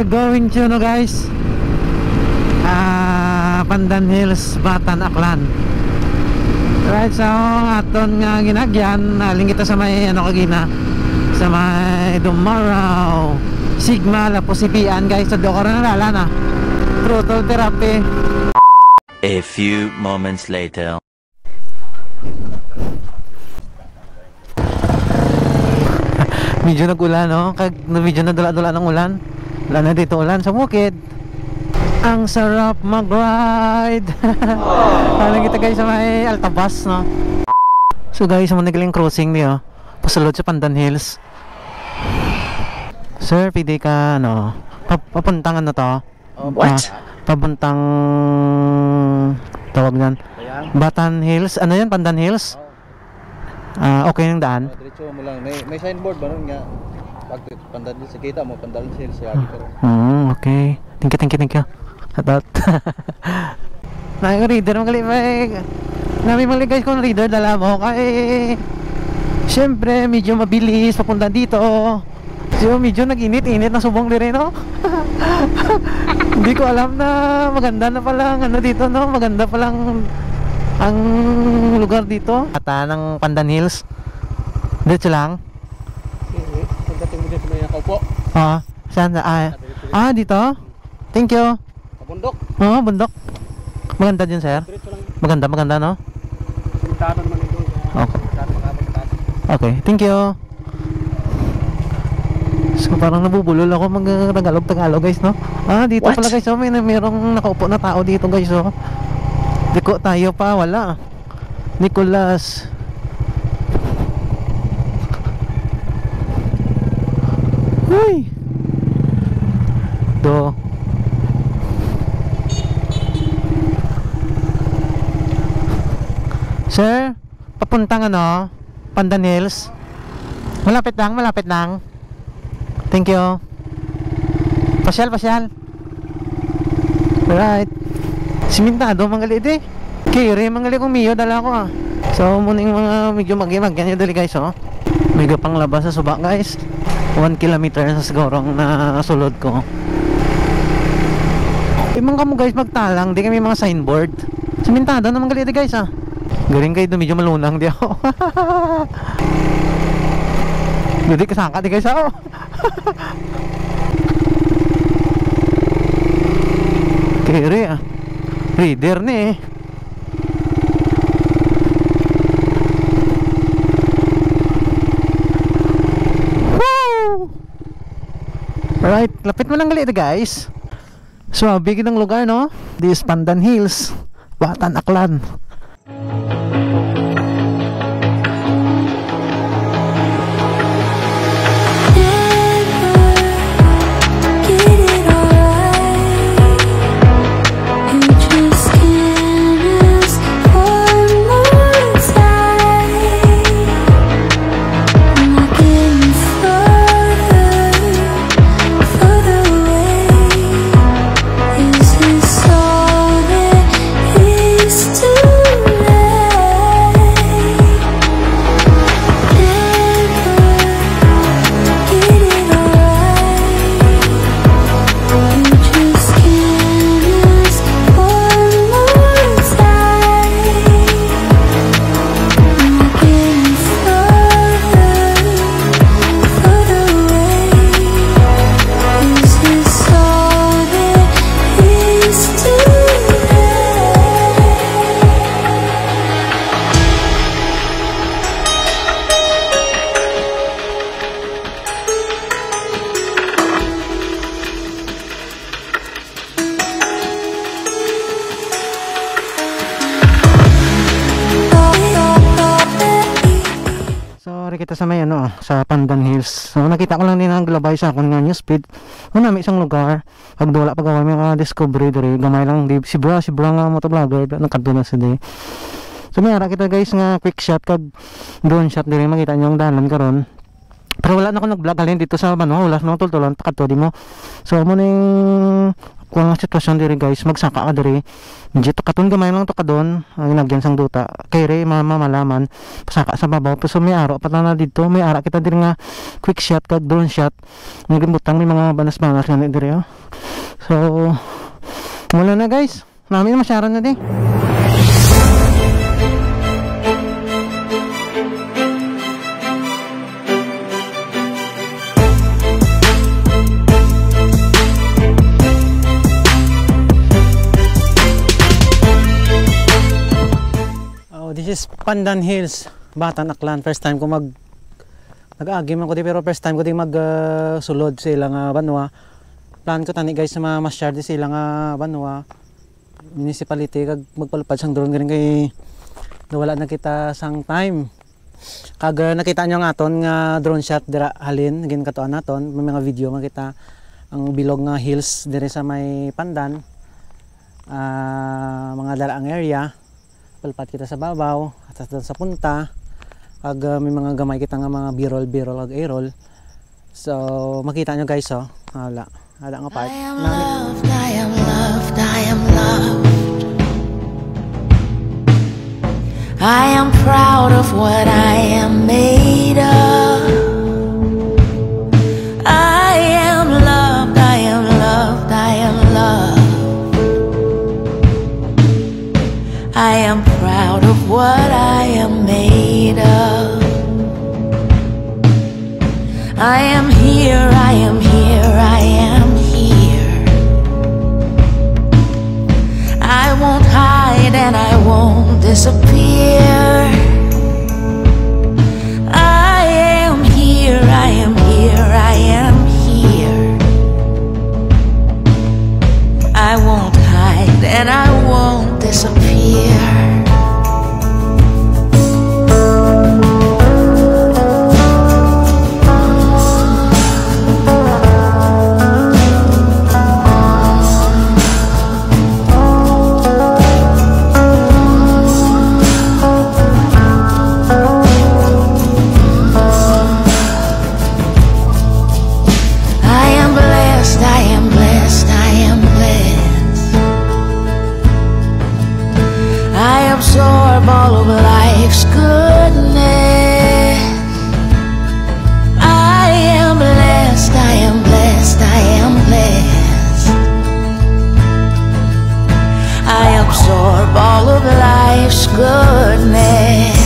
going to no guys, Pandan Hills, Batan, Aklan. Right, so aton nga ginagyan, aling kita sa may ano kagina, sa may Dumaraw Sigma la posipian guys, sa doko na nalala na throttle therapy. A few moments later. Medyo nag-ulan, no? Medyo nadula-dula ng ulan. Wala na dito ulan sa bukid. Ang sarap mag-ride. Alam kita guys sa may Altabas, no? So guys, ang nagaling crossing niyo, pasulod sa Pandan Hills. Sir, pwede ka, ano, papuntang ano to? What? Papuntang tawag yan, Batan Hills. Ano yan? Pandan Hills? Okay yung daan? Diretso mo lang. May signboard ba nun nga? Pag Pandan Hills, kita mo Pandan Hills. Okay. Thank you. Atat. Reader mga kalipay. Namin mga guys kung reader dala mo. Kaya syempre medyo mabilis papunta dito. So medyo nag-init-init na subong din, no? Hindi ko alam na maganda na palang ano dito, no? Maganda palang ang lugar dito. Ata ng Pandan Hills. Dito lang. Pagdating mo dito may nakaupo. Saan? Dito? Thank you. Bundok. Bundok. Maganda din, sir. Maganda, no? Okay, thank you. So parang nabubulol ako mag-Tagalog guys, no? Dito pala guys, merong nakaupo na tao dito guys, oh. Diko tayo pa, wala. Nicolas. Uy. Sir, papuntang ano, Pandan Hills. Malapit lang. Thank you. Pasyal. Alright. Simintado manggalit eh. Kiri manggalit kong miyo dala ko So muning mga medyo mag-ganyan dali guys, oh. Medyo pang labas sa suba guys. 1 kilometer sa sigurong na sulod ko. Imang kamo guys magtalang, di kami mga signboard. Simintado na manggalit guys, Galing kayo medyo malunang di ako. Hindi kasangka di guys, Kiri reader ni Woo! Alright, lapit mo lang galit guys. So big ng lugar, no? This Pandan Hills, Batan, Aklan. Kita sa may ano, sa Pandan Hills. So nakita ko lang din ang glabay sa akong nga newsfeed. May isang lugar pag wala pa gawa may discovery diri gamay lang di si bra nga motovlogger nagkanto na sa di. So may ara kita guys nga quick shot kag drone shot diri makita niyo ang dalan karon. Pero wala na ako nag-vlog halin dito sa ano, wala na tultulan pakadto di mo. So mo ning kuha nga sitwasyon diri guys, magsaka ka diri. Dito katon gamay lang to kadon, ang nagyan sang duta. Kay re malaman pasaka sa babaw so may aro pa na dito, may ara kita diri nga quick shot kag drone shot. May gibutang may mga banas-banas nga diri oh. So mula na guys. Namin masyaran na din. This is Pandan Hills, Batan, Aklan. First time ko nag-agim ako di, pero first time ko din sulod sa ilang banwa. Plan ko tani guys na ma-share di sa ilang banwa municipality kag magpalupad sang drone ganing kay nawala na kita sang time. Kag nakita nyo nga aton nga drone shot dira halin gin katuan naton, may mga video makita ang bilog nga hills dire sa may Pandan. Mga dalaang area. Palpat kita sa babaw at sa punta kag may mga gamay kita nga mga b-roll kag a-roll, so makita nyo guys oh, wala nga part. I am loved, I am loved, I am loved. I am proud of what I am made of. I am loved, I am loved, I am loved. I am proud of what I am made of. I am here, I am here, I am here. I won't hide and I won't disappear. I am here, I am here, I am here. I won't hide and I won't disappear. Absorb all of life's goodness. I am blessed, I am blessed, I am blessed. I absorb all of life's goodness.